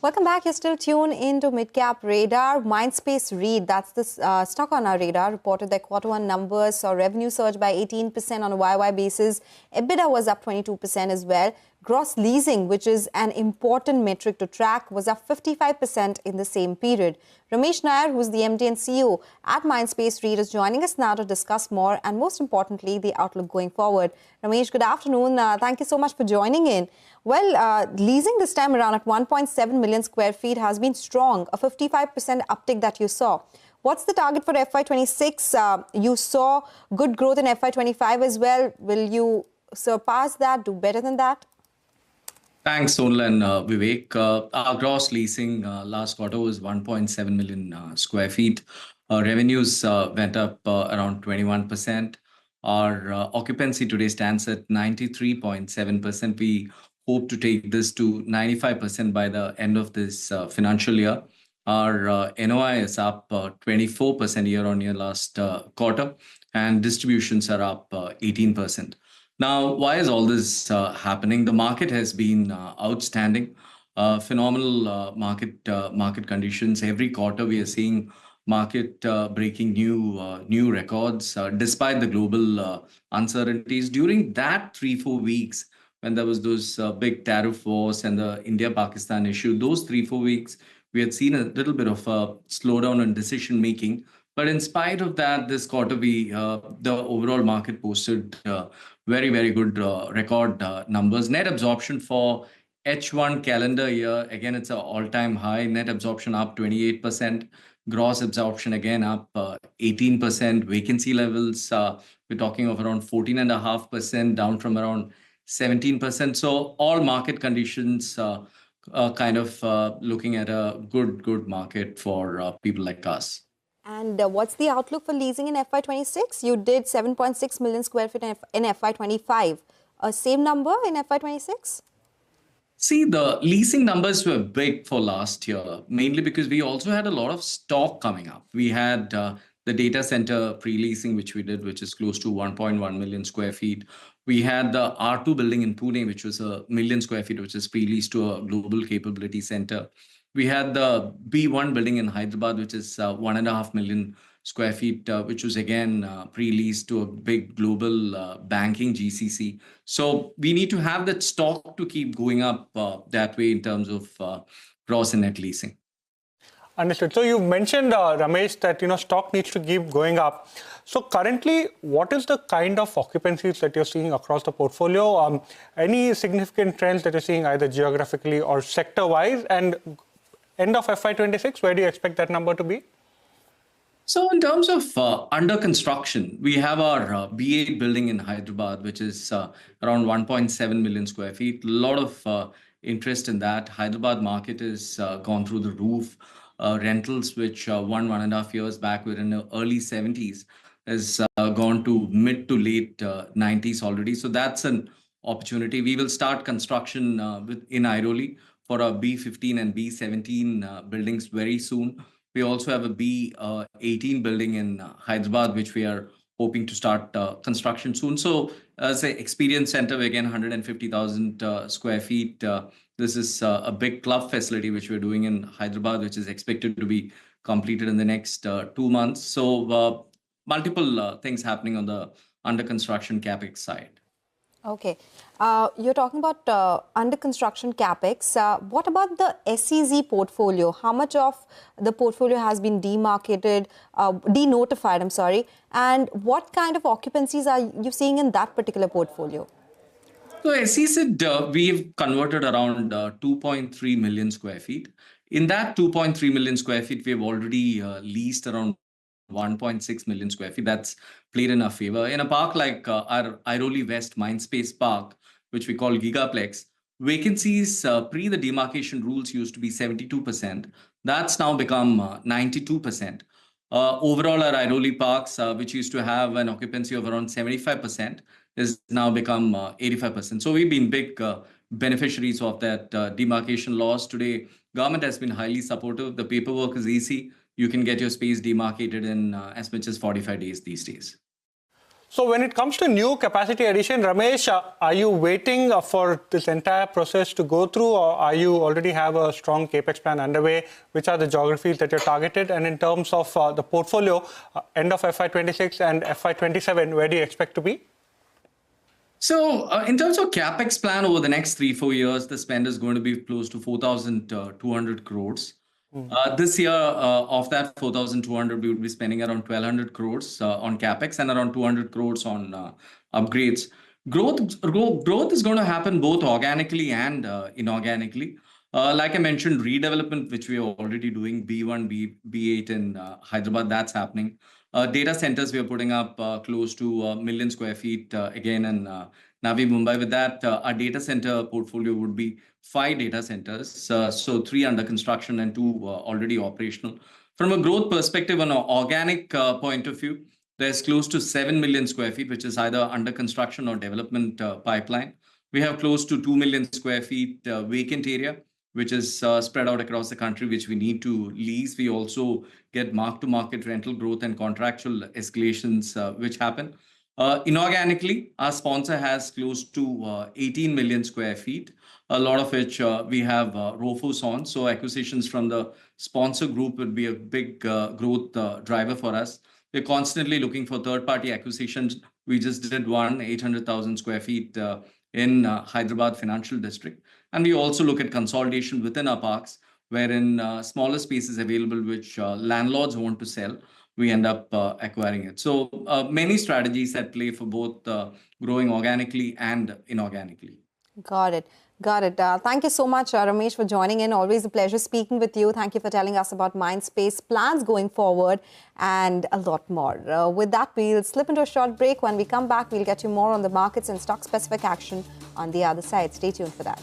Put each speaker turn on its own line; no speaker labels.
Welcome back. You're still tuned into Midcap Radar. Mindspace REIT, that's the stock on our radar, reported their Q1 numbers, saw revenue surge by 18% on a YY basis. EBITDA was up 22% as well. Gross leasing, which is an important metric to track, was up 55% in the same period. Ramesh Nair, who's the MD and CEO at Mindspace REIT, is joining us now to discuss more and, most importantly, the outlook going forward. Ramesh, good afternoon. Thank you so much for joining in. Well, leasing this time around at 1.7 million square feet has been strong, a 55% uptick that you saw. What's the target for FY26? You saw good growth in FY25 as well. Will you surpass that, do better than that?
Thanks, Sonal and Vivek. Our gross leasing last quarter was 1.7 million square feet. Revenues went up around 21%. Our occupancy today stands at 93.7%. We hope to take this to 95% by the end of this financial year. Our NOI is up 24% year on year last quarter, and distributions are up 18%. Now, why is all this happening? The market has been outstanding, phenomenal market conditions. Every quarter, we are seeing market breaking new records, despite the global uncertainties. During that 3-4 weeks, when there was those big tariff wars and the India-Pakistan issue, those 3-4 weeks, we had seen a little bit of a slowdown in decision making. But in spite of that, this quarter, the overall market posted very, very good record numbers. Net absorption for H1 calendar year, again, it's an all-time high. Net absorption up 28%. Gross absorption, again, up 18%. Vacancy levels, we're talking of around 14.5%, down from around 17%. So all market conditions kind of looking at a good market for people like us.
And what's the outlook for leasing in FY26? You did 7.6 million square feet in FY25. Same number in FY26?
See, the leasing numbers were big for last year, mainly because we also had a lot of stock coming up. We had the data center pre-leasing, which we did, which is close to 1.1 million square feet. We had the R2 building in Pune, which was 1 million square feet, which is pre-leased to a global capability center. We had the B1 building in Hyderabad, which is 1.5 million square feet, which was again pre-leased to a big global banking GCC. So we need to have that stock to keep going up that way in terms of gross and net leasing.
Understood. So you mentioned, Ramesh, that stock needs to keep going up. So currently, what is the kind of occupancies that you're seeing across the portfolio? Any significant trends that you're seeing either geographically or sector-wise? And end of FY26, where do you expect that number to be?
So in terms of under construction, we have our B8 building in Hyderabad, which is around 1.7 million square feet. A lot of interest in that. Hyderabad market has gone through the roof. Rentals, which 1.5 years back were in the early 70s, has gone to mid to late 90s already. So that's an opportunity. We will start construction in Airoli for our B15 and B17 buildings very soon. We also have a B18 building in Hyderabad, which we are hoping to start construction soon. So as an experience center, again, 150,000 square feet. This is a big club facility, which we're doing in Hyderabad, which is expected to be completed in the next 2 months. So multiple things happening on the under construction capex side.
Okay. You're talking about under construction capex. What about the SEZ portfolio? How much of the portfolio has been denotified, I'm sorry. And what kind of occupancies are you seeing in that particular portfolio?
So SEZ, we've converted around 2.3 million square feet. In that 2.3 million square feet, we've already leased around 1.6 million square feet. That's played in our favor. In a park like our Airoli West Mindspace Park, which we call Gigaplex, vacancies pre the demarcation rules used to be 72%. That's now become 92%. Overall, our Airoli parks, which used to have an occupancy of around 75%, is now become 85%. So we've been big beneficiaries of that demarcation laws. Today, government has been highly supportive. The paperwork is easy. You can get your space demarcated in as much as 45 days these days.
So when it comes to new capacity addition, Ramesh, are you waiting for this entire process to go through, or are you already have a strong capex plan underway? Which are the geographies that you're targeted? And in terms of the portfolio, end of FY26 and FY27, where do you expect to be?
So in terms of capex plan over the next 3-4 years, the spend is going to be close to 4,200 crores. This year, of that 4,200, we will be spending around 1,200 crores on capex and around 200 crores on upgrades. Growth is going to happen both organically and inorganically. Like I mentioned, redevelopment, which we are already doing, B1, B8 in Hyderabad, that's happening. Data centers, we are putting up close to 1 million square feet again in Navi Mumbai. With that, our data center portfolio would be 5 data centers, so 3 under construction and 2 already operational. From a growth perspective, on an organic point of view, there's close to 7 million square feet, which is either under construction or development pipeline. We have close to 2 million square feet vacant area, which is spread out across the country, which we need to lease. We also get mark-to-market rental growth and contractual escalations, which happen. Inorganically, our sponsor has close to 18 million square feet, a lot of which we have ROFOs on. So acquisitions from the sponsor group would be a big growth driver for us. We're constantly looking for third-party acquisitions. We just did one, 800,000 square feet in Hyderabad Financial District. And we also look at consolidation within our parks, wherein smaller spaces available, which landlords want to sell, we end up acquiring it. So many strategies at play for both growing organically and inorganically.
Got it. Got it. Thank you so much, Ramesh, for joining in. Always a pleasure speaking with you. Thank you for telling us about Mindspace plans going forward and a lot more. With that, we'll slip into a short break. When we come back, we'll get you more on the markets and stock-specific action on the other side. Stay tuned for that.